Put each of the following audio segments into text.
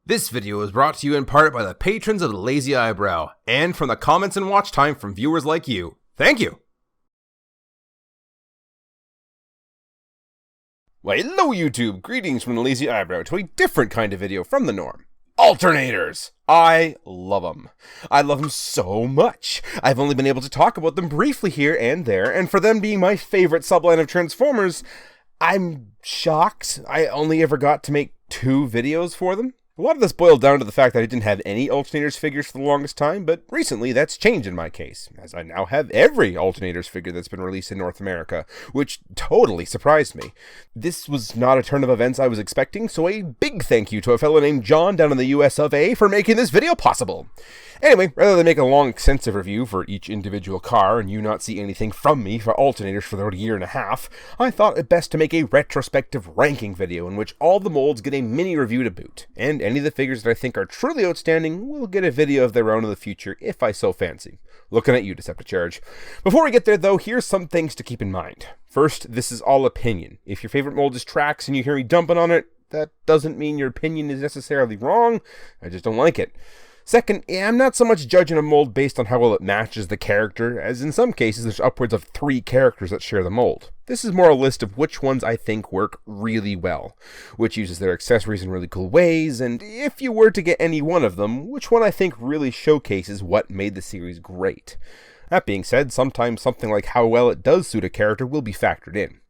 This video is brought to you in part by the patrons of the Lazy Eyebrow, and from the comments and watch time from viewers like you. Thank you! Well, hello YouTube! Greetings from the Lazy Eyebrow to a different kind of video from the norm. Alternators! I love them. I love them so much. I've only been able to talk about them briefly here and there, and for them being my favorite subline of Transformers, I'm shocked I only ever got to make 2 videos for them. A lot of this boiled down to the fact that I didn't have any Alternators figures for the longest time, but recently that's changed in my case, as I now have every Alternators figure that's been released in North America, which totally surprised me. This was not a turn of events I was expecting, so a big thank you to a fellow named John down in the US of A for making this video possible. Anyway, rather than make a long, extensive review for each individual car and you not see anything from me for Alternators for about a year and a half, I thought it best to make a retrospective ranking video in which all the molds get a mini review to boot, and any of the figures that I think are truly outstanding will get a video of their own in the future if I so fancy. Looking at you, Decepticharge. Before we get there though, here's some things to keep in mind. First, this is all opinion. If your favorite mold is Trax and you hear me dumping on it, that doesn't mean your opinion is necessarily wrong, I just don't like it. Second, I'm not so much judging a mold based on how well it matches the character, as in some cases there's upwards of 3 characters that share the mold. This is more a list of which ones I think work really well, which uses their accessories in really cool ways, and if you were to get any one of them, which one I think really showcases what made the series great. That being said, sometimes something like how well it does suit a character will be factored in.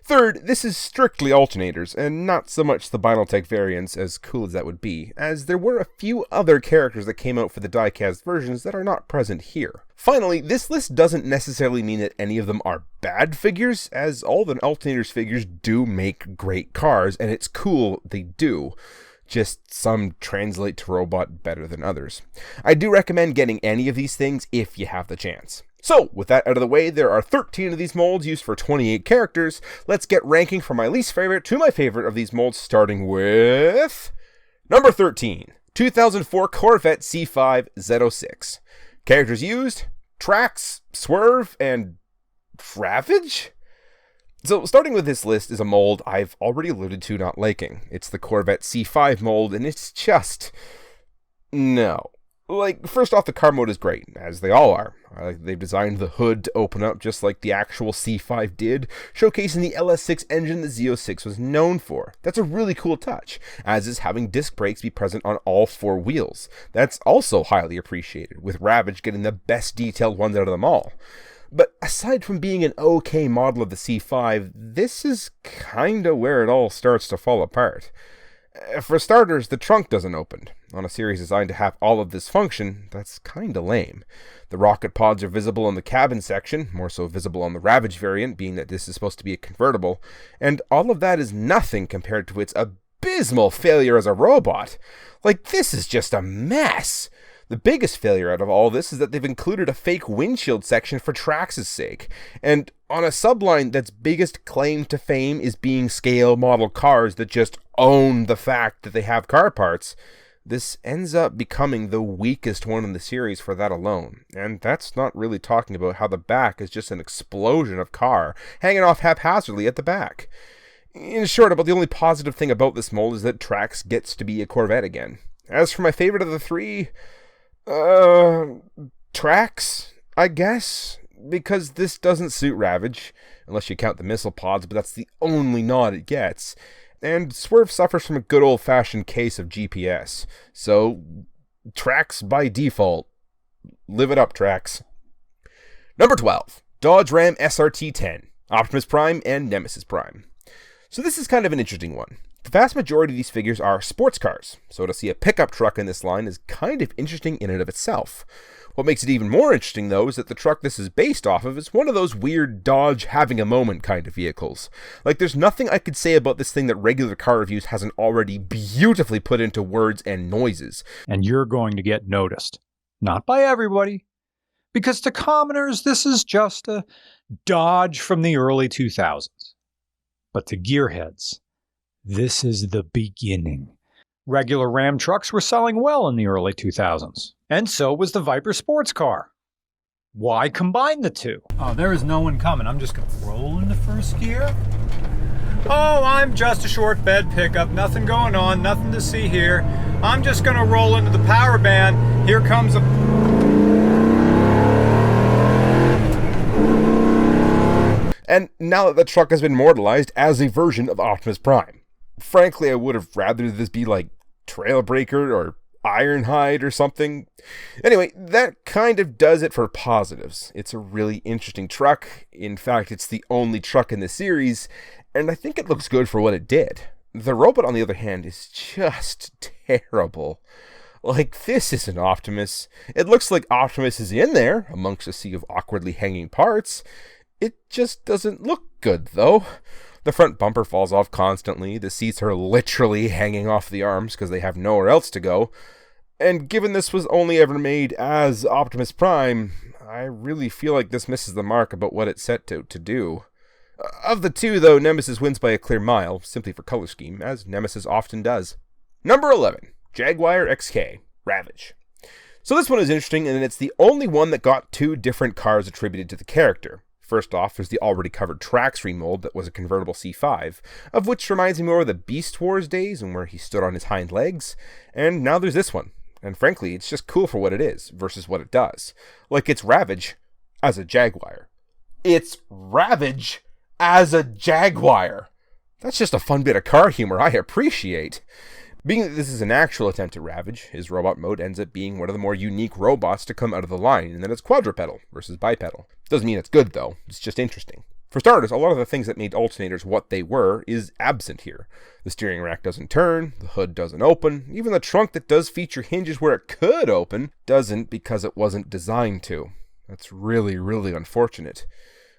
Third, this is strictly Alternators, and not so much the Binaltech variants, as cool as that would be, as there were a few other characters that came out for the diecast versions that are not present here. Finally, this list doesn't necessarily mean that any of them are bad figures, as all the Alternators figures do make great cars, and it's cool they do. Just some translate to robot better than others. I do recommend getting any of these things if you have the chance. So, with that out of the way, there are 13 of these molds used for 28 characters. Let's get ranking from my least favorite to my favorite of these molds, starting with number 13, 2004 Corvette C5 Z06. Characters used, Trax, Swerve, and Ravage? So, starting with this list is a mold I've already alluded to not liking. It's the Corvette C5 mold, and it's just... no. Like, first off, the car mode is great, as they all are. They've designed the hood to open up just like the actual C5 did, showcasing the LS6 engine the Z06 was known for. That's a really cool touch, as is having disc brakes be present on all 4 wheels. That's also highly appreciated, with Ravage getting the best detailed ones out of them all. But aside from being an okay model of the C5, this is kinda where it all starts to fall apart. For starters, the trunk doesn't open. On a series designed to have all of this function, that's kinda lame. The rocket pods are visible in the cabin section, more so visible on the Ravage variant, being that this is supposed to be a convertible, and all of that is nothing compared to its abysmal failure as a robot. Like, this is just a mess! The biggest failure out of all this is that they've included a fake windshield section for Trax's sake, and on a subline that's biggest claim to fame is being scale model cars that just own the fact that they have car parts, this ends up becoming the weakest one in the series for that alone. And that's not really talking about how the back is just an explosion of car hanging off haphazardly at the back. In short, about the only positive thing about this mold is that Trax gets to be a Corvette again. As for my favorite of the 3... Trax, I guess, because this doesn't suit Ravage, unless you count the missile pods, but that's the only nod it gets, and Swerve suffers from a good old-fashioned case of GPS, so Trax by default. Live it up, Trax. Number 12, Dodge Ram SRT-10, Optimus Prime and Nemesis Prime. So this is kind of an interesting one. The vast majority of these figures are sports cars, so to see a pickup truck in this line is kind of interesting in and of itself. What makes it even more interesting, though, is that the truck this is based off of is one of those weird Dodge having a moment kind of vehicles. Like, there's nothing I could say about this thing that regular car reviews hasn't already beautifully put into words and noises. And you're going to get noticed. Not by everybody. Because to commoners, this is just a Dodge from the early 2000s. But to gearheads, this is the beginning. Regular Ram trucks were selling well in the early 2000s, and so was the Viper sports car. Why combine the two? Oh, there is no one coming. I'm just going to roll into first gear. Oh, I'm just a short bed pickup. Nothing going on, nothing to see here. I'm just gonna roll into the power band. Here comes a... And now that the truck has been immortalized as a version of Optimus Prime. Frankly, I would have rather this be like Trailbreaker or Ironhide or something. Anyway, that kind of does it for positives. It's a really interesting truck. In fact, it's the only truck in the series, and I think it looks good for what it did. The robot, on the other hand, is just terrible. Like, this isn't Optimus. It looks like Optimus is in there, amongst a sea of awkwardly hanging parts. It just doesn't look good, though. The front bumper falls off constantly. The seats are literally hanging off the arms because they have nowhere else to go. And given this was only ever made as Optimus Prime, I really feel like this misses the mark about what it's set to do. Of the two, though, Nemesis wins by a clear mile, simply for color scheme, as Nemesis often does. Number 11, Jaguar XK, Ravage. So this one is interesting, and it's the only one that got two different cars attributed to the character. First off, there's the already covered Trackstream mold that was a convertible C5, of which reminds me more of the Beast Wars days and where he stood on his hind legs. And now there's this one. And frankly, it's just cool for what it is versus what it does. Like, it's Ravage as a Jaguar. It's Ravage as a Jaguar. That's just a fun bit of car humor I appreciate. Being that this is an actual attempt at Ravage, his robot mode ends up being one of the more unique robots to come out of the line, and then it's quadrupedal versus bipedal. Doesn't mean it's good, though. It's just interesting. For starters, a lot of the things that made alternators what they were is absent here. The steering rack doesn't turn, the hood doesn't open, even the trunk that does feature hinges where it could open doesn't because it wasn't designed to. That's really, really unfortunate.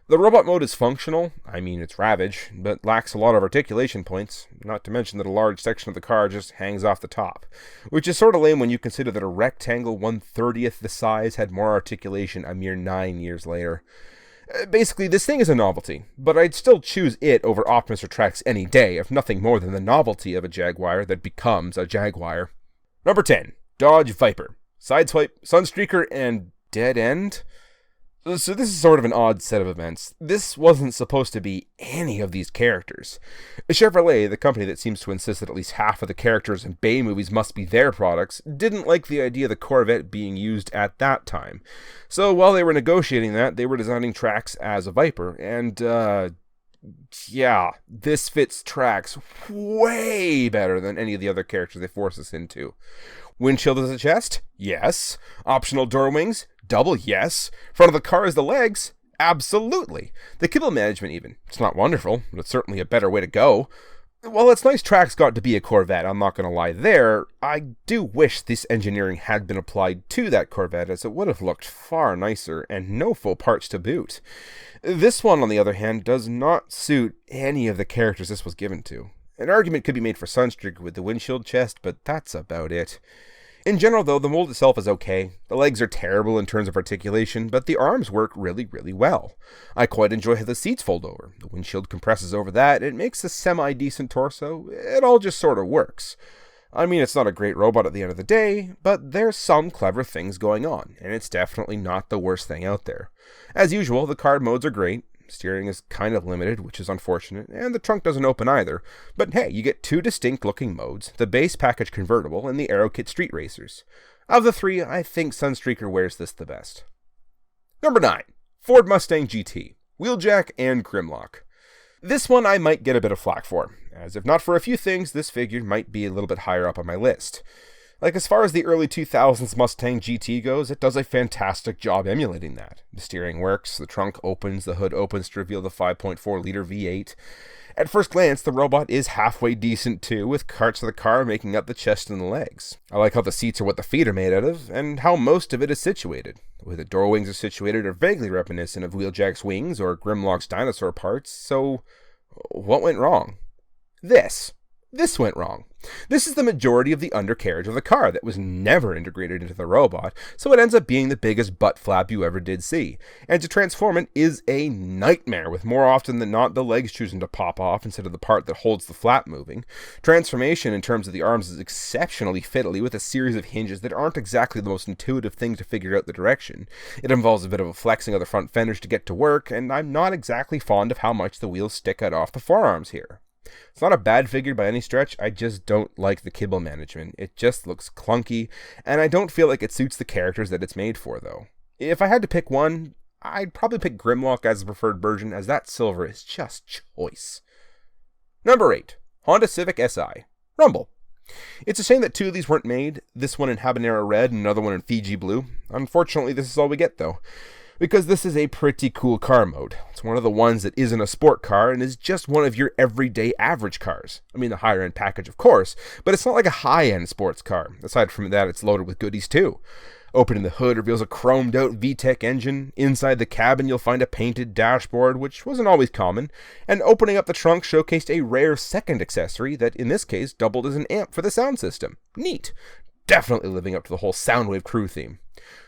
The robot mode is functional, I mean it's Ravage, but lacks a lot of articulation points, not to mention that a large section of the car just hangs off the top, which is sort of lame when you consider that a rectangle 1/30th the size had more articulation a mere 9 years later. Basically, this thing is a novelty, but I'd still choose it over Optimus or Trax any day, if nothing more than the novelty of a Jaguar that becomes a Jaguar. Number 10, Dodge Viper, Sideswipe, Sunstreaker, and Dead End? So this is sort of an odd set of events. This wasn't supposed to be any of these characters. Chevrolet, the company that seems to insist that at least half of the characters in Bay movies must be their products, didn't like the idea of the Corvette being used at that time. So while they were negotiating that, they were designing Trax as a Viper, and yeah, this fits Trax way better than any of the other characters they force us into. Windshield as a chest? Yes. Optional door wings? Double yes. Front of the car is the legs? Absolutely. The kibble management even. It's not wonderful, but it's certainly a better way to go. While it's nice Trax got to be a Corvette, I'm not going to lie there, I do wish this engineering had been applied to that Corvette, as it would have looked far nicer, and no full parts to boot. This one, on the other hand, does not suit any of the characters this was given to. An argument could be made for Sunstreaker with the windshield chest, but that's about it. In general, though, the mold itself is okay. The legs are terrible in terms of articulation, but the arms work really, really well. I quite enjoy how the seats fold over. The windshield compresses over that. It makes a semi-decent torso. It all just sort of works. I mean, it's not a great robot at the end of the day, but there's some clever things going on, and it's definitely not the worst thing out there. As usual, the card modes are great. Steering is kind of limited, which is unfortunate, and the trunk doesn't open either. But hey, you get two distinct looking modes, the base package convertible and the Aero Kit Street Racers. Of the three, I think Sunstreaker wears this the best. Number 9, Ford Mustang GT, Wheeljack and Grimlock. This one I might get a bit of flack for, as if not for a few things, this figure might be a little bit higher up on my list. Like, as far as the early 2000s Mustang GT goes, it does a fantastic job emulating that. The steering works, the trunk opens, the hood opens to reveal the 5.4-liter V8. At first glance, the robot is halfway decent too, with parts of the car making up the chest and the legs. I like how the seats are what the feet are made out of, and how most of it is situated. The way the door wings are situated are vaguely reminiscent of Wheeljack's wings or Grimlock's dinosaur parts, so what went wrong? This went wrong. This is the majority of the undercarriage of the car that was never integrated into the robot, so it ends up being the biggest butt flap you ever did see. And to transform it is a nightmare, with more often than not the legs choosing to pop off instead of the part that holds the flap moving. Transformation in terms of the arms is exceptionally fiddly, with a series of hinges that aren't exactly the most intuitive thing to figure out the direction. It involves a bit of a flexing of the front fenders to get to work, and I'm not exactly fond of how much the wheels stick out off the forearms here. It's not a bad figure by any stretch, I just don't like the kibble management. It just looks clunky, and I don't feel like it suits the characters that it's made for, though. If I had to pick one, I'd probably pick Grimlock as the preferred version, as that silver is just choice. Number 8. Honda Civic Si. Rumble. It's a shame that 2 of these weren't made, this one in Habanero Red and another one in Fiji Blue. Unfortunately, this is all we get, though, because this is a pretty cool car mode. It's one of the ones that isn't a sport car and is just one of your everyday average cars. I mean, the higher end package, of course, but it's not like a high-end sports car. Aside from that, it's loaded with goodies, too. Opening the hood reveals a chromed out VTEC engine. Inside the cabin you'll find a painted dashboard, which wasn't always common, and opening up the trunk showcased a rare second accessory that in this case doubled as an amp for the sound system. Neat! Definitely living up to the whole Soundwave crew theme.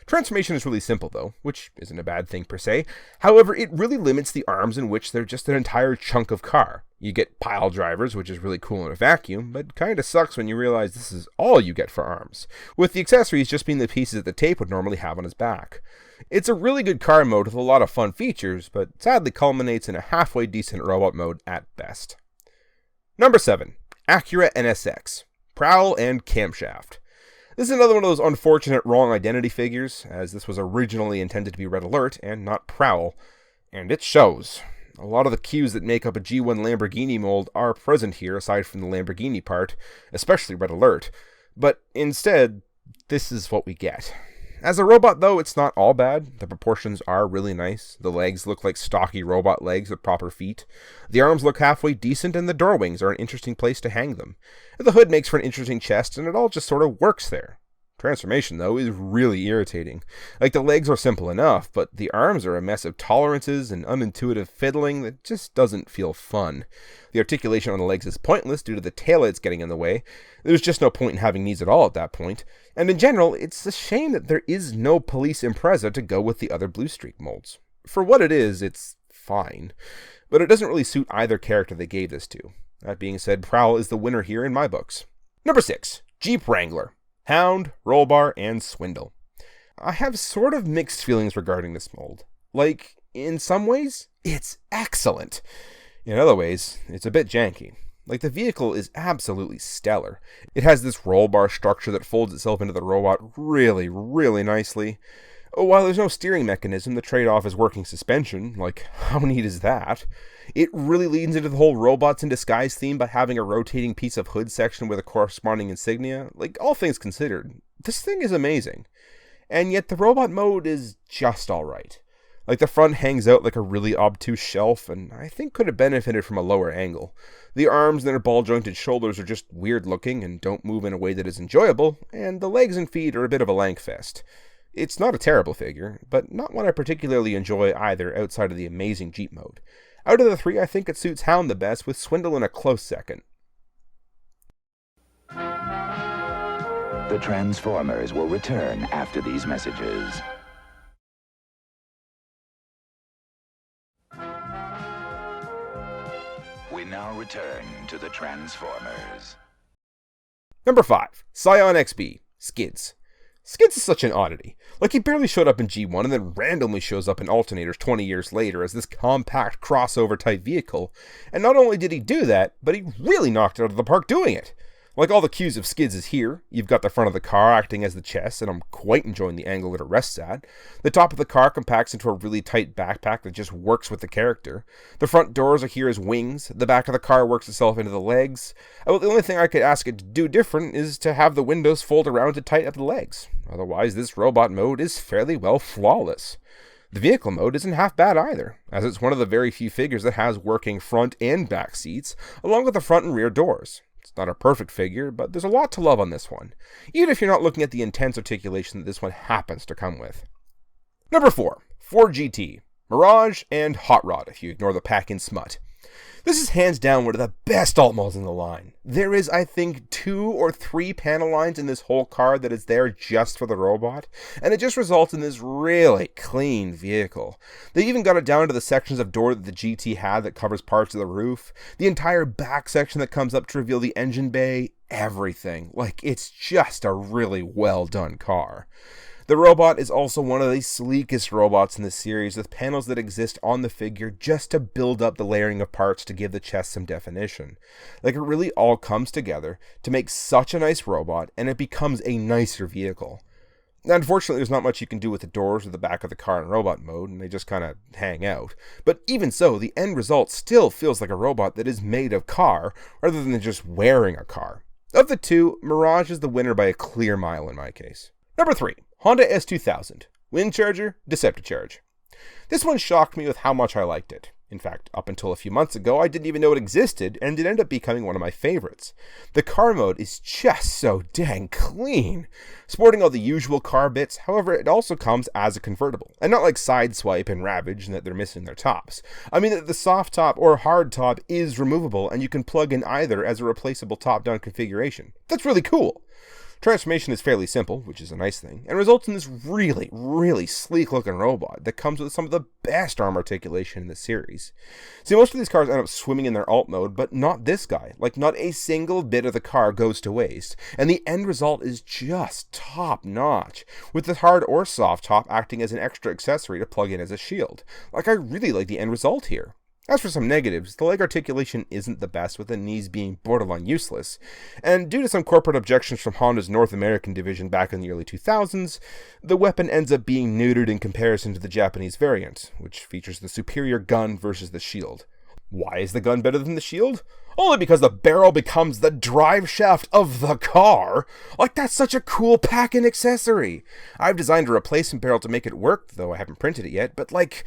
Transformation is really simple though, which isn't a bad thing per se. However, it really limits the arms in which they're just an entire chunk of car. You get pile drivers, which is really cool in a vacuum, but kinda sucks when you realize this is all you get for arms, with the accessories just being the pieces that the tape would normally have on his back. It's a really good car mode with a lot of fun features, but sadly culminates in a halfway decent robot mode at best. Number 7. Acura NSX. Prowl and Camshaft. This is another one of those unfortunate wrong identity figures, as this was originally intended to be Red Alert and not Prowl, and it shows. A lot of the cues that make up a G1 Lamborghini mold are present here, aside from the Lamborghini part, especially Red Alert, but instead, this is what we get. As a robot, though, it's not all bad. The proportions are really nice. The legs look like stocky robot legs with proper feet. The arms look halfway decent, and the door wings are an interesting place to hang them. The hood makes for an interesting chest, and it all just sort of works there. Transformation, though, is really irritating. Like, the legs are simple enough, but the arms are a mess of tolerances and unintuitive fiddling that just doesn't feel fun. The articulation on the legs is pointless due to the taillights getting in the way. There's just no point in having these at all at that point. And in general, it's a shame that there is no Police Impreza to go with the other Blue Streak molds. For what it is, it's fine. But it doesn't really suit either character they gave this to. That being said, Prowl is the winner here in my books. Number 6. Jeep Wrangler. Hound, Rollbar, and Swindle. I have sort of mixed feelings regarding this mold. Like, in some ways, it's excellent. In other ways, it's a bit janky. Like, the vehicle is absolutely stellar. It has this roll bar structure that folds itself into the robot really, really nicely. While there's no steering mechanism, the trade-off is working suspension. Like, how neat is that? It really leans into the whole robots in disguise theme by having a rotating piece of hood section with a corresponding insignia. Like, all things considered, this thing is amazing. And yet the robot mode is just alright. Like, the front hangs out like a really obtuse shelf, and I think could have benefited from a lower angle. The arms and their ball-jointed shoulders are just weird looking and don't move in a way that is enjoyable, and the legs and feet are a bit of a lankfest. It's not a terrible figure, but not one I particularly enjoy either outside of the amazing Jeep mode. Out of the 3, I think it suits Hound the best, with Swindle in a close second. The Transformers will return after these messages. We now return to the Transformers. Number 5. Scion XB. Skids. Skids is such an oddity. Like, he barely showed up in G1 and then randomly shows up in Alternators 20 years later as this compact crossover type vehicle. And not only did he do that, but he really knocked it out of the park doing it. Like, all the cues of Skids is here. You've got the front of the car acting as the chest, and I'm quite enjoying the angle that it rests at. The top of the car compacts into a really tight backpack that just works with the character. The front doors are here as wings. The back of the car works itself into the legs. Well, the only thing I could ask it to do different is to have the windows fold around to tighten up the legs. Otherwise, this robot mode is fairly well flawless. The vehicle mode isn't half bad either, as it's one of the very few figures that has working front and back seats, along with the front and rear doors. It's not a perfect figure, but there's a lot to love on this one, even if you're not looking at the intense articulation that this one happens to come with. Number 4. Ford GT. Mirage and Hot Rod, if you ignore the pack-in smut. This is hands down one of the best alt mods in the line. There is, I think, 2 or 3 panel lines in this whole car that is there just for the robot, and it just results in this really clean vehicle. They even got it down to the sections of door that the GT had that covers parts of the roof, the entire back section that comes up to reveal the engine bay, everything. Like, it's just a really well done car. The robot is also one of the sleekest robots in the series, with panels that exist on the figure just to build up the layering of parts to give the chest some definition. Like, it really all comes together to make such a nice robot, and it becomes a nicer vehicle. Now, unfortunately, there's not much you can do with the doors or the back of the car in robot mode, and they just kind of hang out. But even so, the end result still feels like a robot that is made of car, rather than just wearing a car. Of the two, Mirage is the winner by a clear mile in my case. Number 3. Honda S2000. Wind Charger, Decepticharge. This one shocked me with how much I liked it. In fact, up until a few months ago, I didn't even know it existed, and it ended up becoming one of my favorites. The car mode is just so dang clean. Sporting all the usual car bits, however, it also comes as a convertible, and not like Sideswipe and Ravage in that they're missing their tops. I mean that the soft top or hard top is removable, and you can plug in either as a replaceable top-down configuration. That's really cool. Transformation is fairly simple, which is a nice thing, and results in this really, really sleek looking robot that comes with some of the best arm articulation in the series. See, most of these cars end up swimming in their alt mode, but not this guy. Like, not a single bit of the car goes to waste, and the end result is just top notch, with the hard or soft top acting as an extra accessory to plug in as a shield. Like, I really like the end result here. As for some negatives, the leg articulation isn't the best, with the knees being borderline useless, and due to some corporate objections from Honda's North American division back in the early 2000s, the weapon ends up being neutered in comparison to the Japanese variant, which features the superior gun versus the shield. Why is the gun better than the shield? Only because the barrel becomes the drive shaft of the car. Like, that's such a cool pack-in accessory. I've designed a replacement barrel to make it work, though I haven't printed it yet, but like,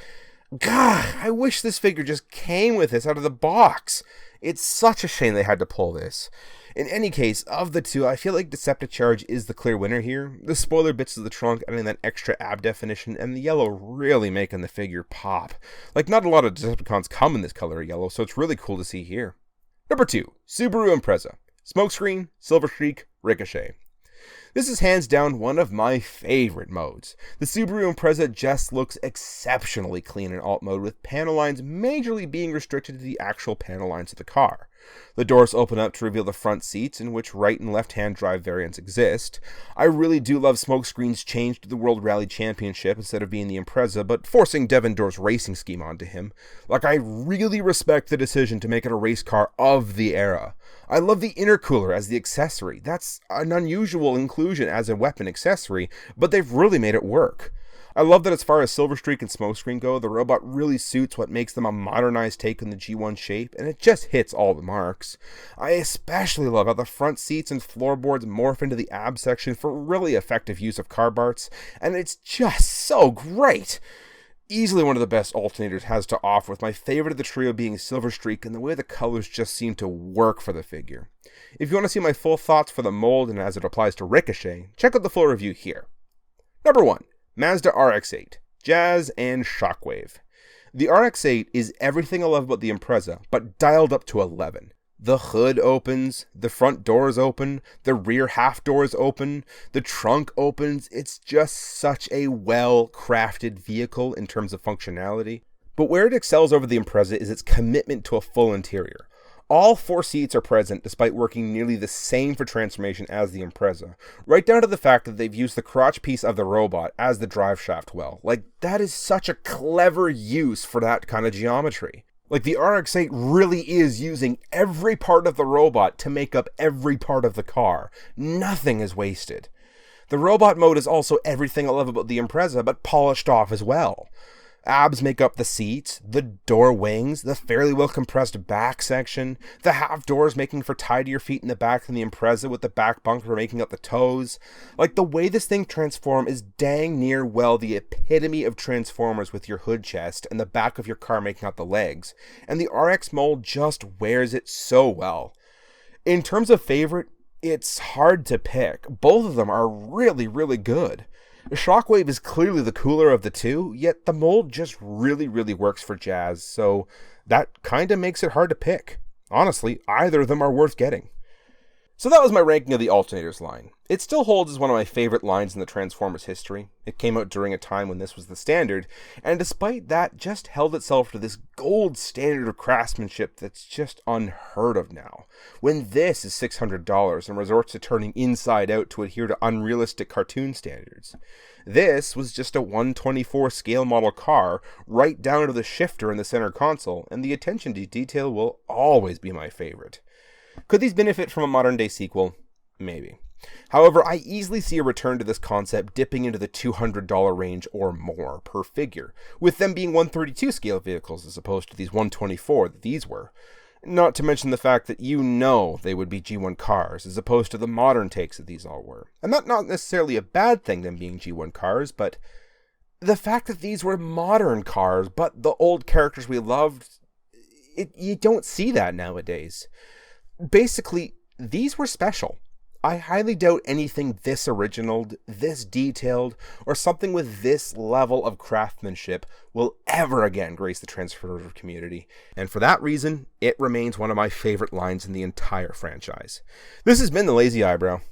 God, I wish this figure just came with this out of the box. It's such a shame they had to pull this. In any case, of the two, I feel like Decepticharge is the clear winner here. The spoiler bits of the trunk adding that extra ab definition, and the yellow really making the figure pop. Like, not a lot of Decepticons come in this color of yellow, so it's really cool to see here. Number 2, Subaru Impreza. Smokescreen, Silver Streak, Ricochet. This is hands down one of my favorite modes. The Subaru Impreza just looks exceptionally clean in alt mode, with panel lines majorly being restricted to the actual panel lines of the car. The doors open up to reveal the front seats, in which right and left hand drive variants exist. I really do love Smokescreen's change to the World Rally Championship instead of being the Impreza, but forcing Devin Door's racing scheme onto him. Like, I really respect the decision to make it a race car of the era. I love the intercooler as the accessory. That's an unusual inclusion as a weapon accessory, but they've really made it work. I love that as far as Silver Streak and Smokescreen go, the robot really suits what makes them a modernized take on the G1 shape, and it just hits all the marks. I especially love how the front seats and floorboards morph into the ab section for really effective use of car parts, and it's just so great. Easily one of the best Alternators has to offer, with my favorite of the trio being Silver Streak, and the way the colors just seem to work for the figure. If you want to see my full thoughts for the mold and as it applies to Ricochet, check out the full review here. Number 1. Mazda RX-8, Jazz and Shockwave. The RX-8 is everything I love about the Impreza, but dialed up to 11. The hood opens, the front doors open, the rear half doors open, the trunk opens. It's just such a well-crafted vehicle in terms of functionality. But where it excels over the Impreza is its commitment to a full interior. All 4 seats are present, despite working nearly the same for transformation as the Impreza, right down to the fact that they've used the crotch piece of the robot as the drive shaft well. Like, that is such a clever use for that kind of geometry. Like, the RX-8 really is using every part of the robot to make up every part of the car. Nothing is wasted. The robot mode is also everything I love about the Impreza, but polished off as well. Abs make up the seats, the door wings, the fairly well compressed back section, the half doors making for tidier feet in the back than the Impreza, with the back bunker making up the toes. Like, the way this thing transforms is dang near well the epitome of Transformers, with your hood chest and the back of your car making out the legs, and the RX mold just wears it so well. In terms of favorite, it's hard to pick. Both of them are really, really good. Shockwave is clearly the cooler of the two, yet the mold just really, really works for Jazz, so that kinda makes it hard to pick. Honestly, either of them are worth getting. So that was my ranking of the Alternators line. It still holds as one of my favorite lines in the Transformers history. It came out during a time when this was the standard, and despite that, just held itself to this gold standard of craftsmanship that's just unheard of now. When this is $600 and resorts to turning inside out to adhere to unrealistic cartoon standards. This was just a 1/24 scale model car, right down to the shifter in the center console, and the attention to detail will always be my favorite. Could these benefit from a modern-day sequel? Maybe. However, I easily see a return to this concept dipping into the $200 range or more per figure, with them being 1/32 scale vehicles as opposed to these 1/24 that these were. Not to mention the fact that they would be G1 cars as opposed to the modern takes that these all were. And that's not necessarily a bad thing, them being G1 cars, but the fact that these were modern cars, but the old characters we loved, you don't see that nowadays. Basically, these were special. I highly doubt anything this original, this detailed, or something with this level of craftsmanship will ever again grace the Transformers community, and for that reason, it remains one of my favorite lines in the entire franchise. This has been the Lazy Eyebrow.